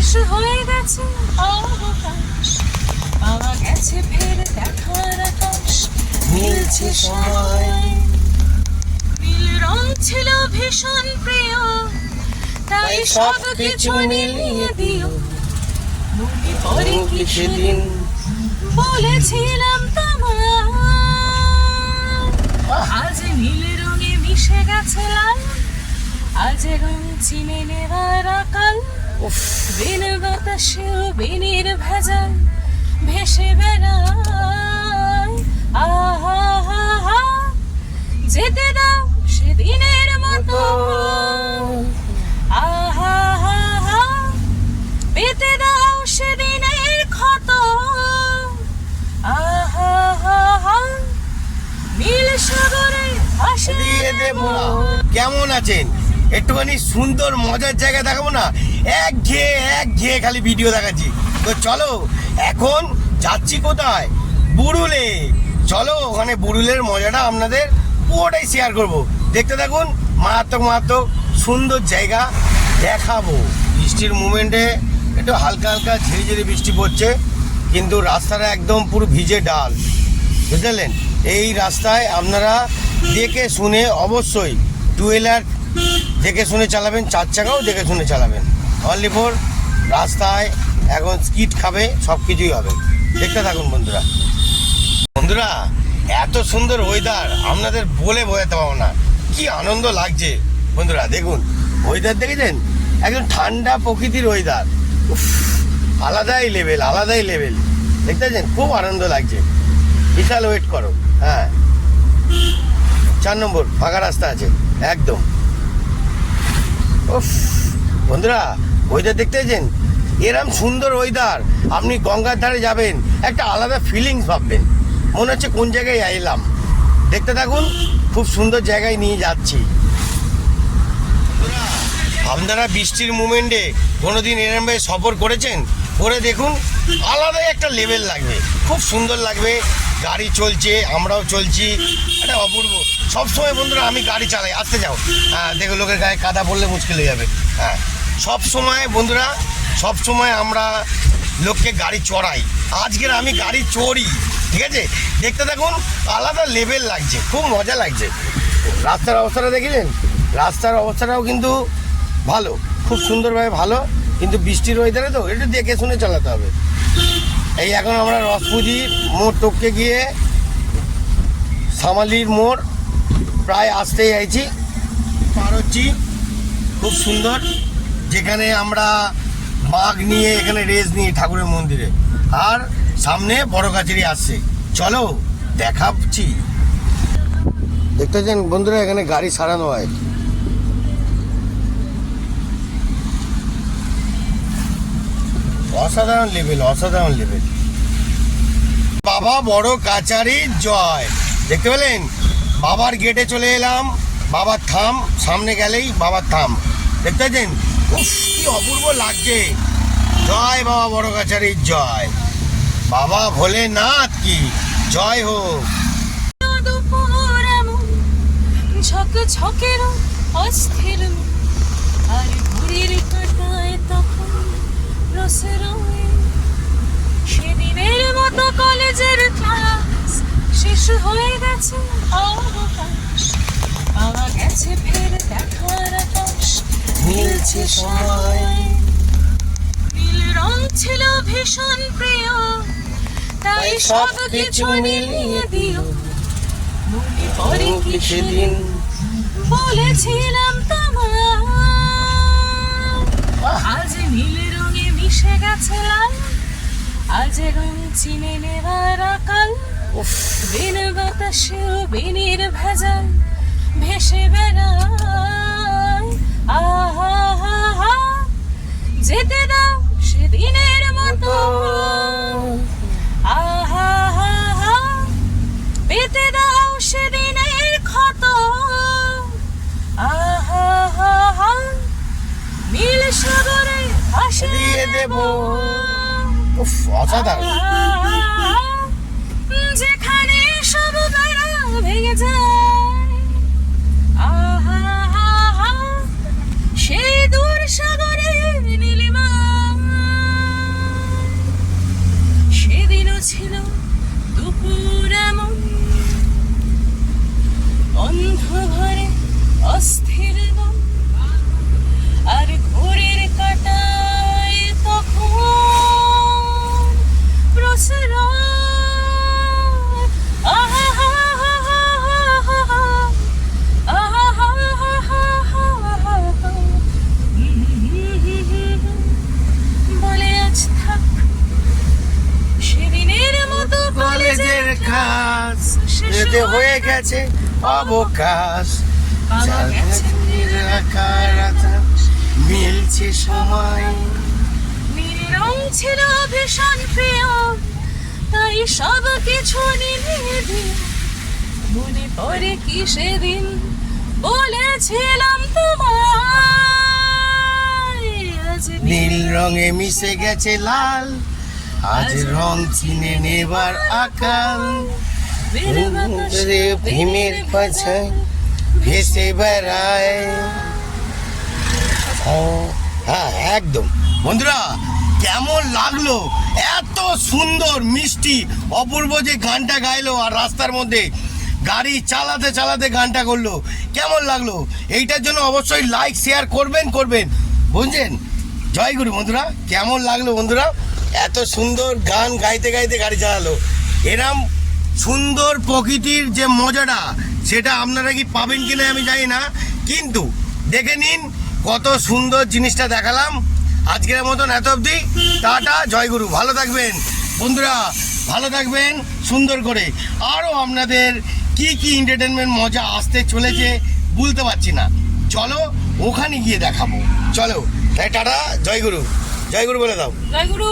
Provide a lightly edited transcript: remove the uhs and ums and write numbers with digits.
শেষ হয়ে গেছে অবকাশ, পাওয়া গেছে ফের দেখার আকাশ, মিলছে সময়। নীল রং ছিল ভীষণ প্রিয়, তাই সব কিছু মিলিয়ে দিও। মনে পড়ে কি সেদিন বলেছিলাম তোমায়, আজ নীল রঙে মিশে গেছে লাল, আজ রং চিনে নেওয়ার আকাল। বিন বাতাসেও বিনের ভেজাল ভেসে বেড়ায়। আহা হা হা, যেতে দাও সেদিনের মতো। আহা হা হা, পেতে দাও সেদিনের ক্ষত। আহা হা হা, নীল সাগরে ভাসিয়ে দিয়ে দেব। কেমন আছেন? একটুখানি সুন্দর মজার জায়গা দেখাবো না? একঘেয়ে খালি ভিডিও দেখাচ্ছি। তো চলো এখন যাচ্ছি কোথায়? বুড়ুলে। চলো ওখানে বুড়ুলের মজাটা আপনাদের পুরোটাই শেয়ার করব। দেখতে থাকুন, মারাত্মক সুন্দর জায়গা দেখাবো। বৃষ্টির মুভমেন্টে একটু হালকা হালকা ঝিরিঝিরি বৃষ্টি পড়ছে, কিন্তু রাস্তাটা একদম পুরো ভিজে ডাল, বুঝলেন? এই রাস্তায় আপনারা দেখে শুনে অবশ্যই টু হুইলার দেখে শুনে চালাবেন, চার চাকাও দেখে শুনে চালাবেন। অনলি ফর রাস্তায় এখন স্কিড খাবে, সব কিছুই হবে। দেখতে থাকুন বন্ধুরা। বন্ধুরা, এত সুন্দর ওয়েদার আপনাদের বলে বোঝাতে পারবো না, কি আনন্দ লাগছে। বন্ধুরা দেখুন, ওয়েদার দেখেছেন? একদম ঠান্ডা প্রকৃতির ওয়েদার, আলাদাই লেভেল। দেখতে পাচ্ছেন? খুব আনন্দ লাগছে। বিশাল ওয়েট করো। হ্যাঁ, 4 নম্বর ফাঁকা রাস্তা আছে একদম। উফ বন্ধুরা, ওয়েদার দেখতে পাচ্ছেন? এরম সুন্দর ওয়েদার, আপনি গঙ্গার ধারে যাবেন, একটা আলাদা ফিলিংস ভাববেন, মনে হচ্ছে কোন জায়গায় এলাম। দেখতে থাকুন, খুব সুন্দর জায়গায় নিয়ে যাচ্ছি। আপনারা বৃষ্টির মুভমেন্টে কোনোদিন এরমভাবে সফর করেছেন? করে দেখুন, আলাদাই একটা লেভেল লাগবে, খুব সুন্দর লাগবে। গাড়ি চলছে, আমরাও চলছি, একটা অপূর্ব। সবসময় বন্ধুরা আমি গাড়ি চালাই, আসতে যাও। হ্যাঁ দেখো, লোকের গায়ে কাদা পড়লে মুশকিল হয়ে যাবে। হ্যাঁ, সবসময় বন্ধুরা, সবসময় আমরা লোককে গাড়ি চড়াই, আজকের আমি গাড়ি চড়ি। ঠিক আছে, দেখতে থাকুন, আলাদা লেভেল লাগছে, খুব মজা লাগছে। রাস্তার অবস্থাটা দেখেছেন? রাস্তার অবস্থাটাও কিন্তু ভালো, খুব সুন্দরভাবে ভালো, কিন্তু বৃষ্টির ওয়েদারে তো একটু দেখে শুনে চালাতে হবে। এই এখন আমরা রসপুজি মোড় টপকে গিয়ে সামালির মোড় প্রায় আসতেই আইছি, পার হচ্ছি। খুব সুন্দর, যেখানে আমরা বাঘ নিয়ে এখানে রেস নিই ঠাকুরের মন্দিরে, আর সামনে বড় কাছারি আসছে। চলো দেখাচ্ছি। দেখতে পাচ্ছেন বন্ধুরা, এখানে গাড়ি সারানো হয়। অসাধারণ লেভেল। বাবা বড় কাচারি জয়। দেখতে পেলেন? বাবার গেটে চলে এলাম। বাবার থাম, সামনে গেলেই বাবার থাম। দেখতে পাচ্ছেন? কি অপূর্ব লাগছে। জয় বাবা বড় কাচারি জয়। বাবা ভোলেনাথ কি জয় হোক। ঝকঝকের অস্থির আর ঘুড়ির কাঁটায় তখন সেদিনের মতো কলেজের ক্লাস শেষ হয়ে গেছে অবকাশ, পাওয়া গেছে ফের দেখার আকাশ, মিলছে সময়। নীল রং ছিল ভীষণ প্রিয়, তাই সব কিছু মিলিয়ে দিও। মনে পড়ে কি সেদিন বলেছিলাম তোমায়, আজ নীল রঙে মিশে গেছে লাল, আজ রং চিনে নেওয়ার আকাল। বিন বাতাসেও বিনের ভেজাল ভেসে বেড়ায়। আহা হা হা, যেতে দাও সেদিনের মতো। আহা হা হা, পেতে দাও সেদিনের ক্ষত। আহা হা হা, নীল সাগরে ভাসিয়ে দেব। অসাধারণ। যেখানে সব বেড়া ভেঙে যায়, আহা হা হা, সেই দূর সাগরে নীলিমা যে হয়ে গেছে অবকাশ বাবা গেছে মিলছে সময় নীল রং ছিল ভীষণ প্রিয়, তাই সব কিছু নিয়ে দিই। মনে পড়ে কি সেদিন বলেছিলাম তোমায়, আজ নীল রঙে মিশে গেছে লাল, আজ রং চিনে নেবার আকাল। ভীমের পাছায় ভেসে বেড়ায়। হ্যাঁ একদম। বন্ধুরা কেমন লাগলো, এত সুন্দর মিষ্টি অপূর্ব যে গানটা গাইলো আর রাস্তার মধ্যে গাড়ি চালাতে চালাতে গানটা করলো, কেমন লাগলো? এইটার জন্য অবশ্যই লাইক শেয়ার করবেন বুঝছেন? জয়গুরু বন্ধুরা, কেমন লাগলো বন্ধুরা? এত সুন্দর গান গাইতে গাইতে গাড়ি চালালো। এরম সুন্দর প্রকৃতির যে মজাটা সেটা আপনারা কি পাবেন কিনা আমি জানি না, কিন্তু দেখে নিন কত সুন্দর জিনিসটা দেখালাম। আজকের মতন এত অবধি, টাটা, জয়গুরু। ভালো থাকবেন বন্ধুরা, ভালো থাকবেন সুন্দর করে। আরও আপনাদের কি কি এন্টারটেনমেন্ট মজা আসতে চলেছে বলতে পারছি না, চলো ওখানে গিয়ে দেখাবো। চলো তাই টাটা, জয়গুরু। জয়গুরু বলে দাও। জয়গুরু।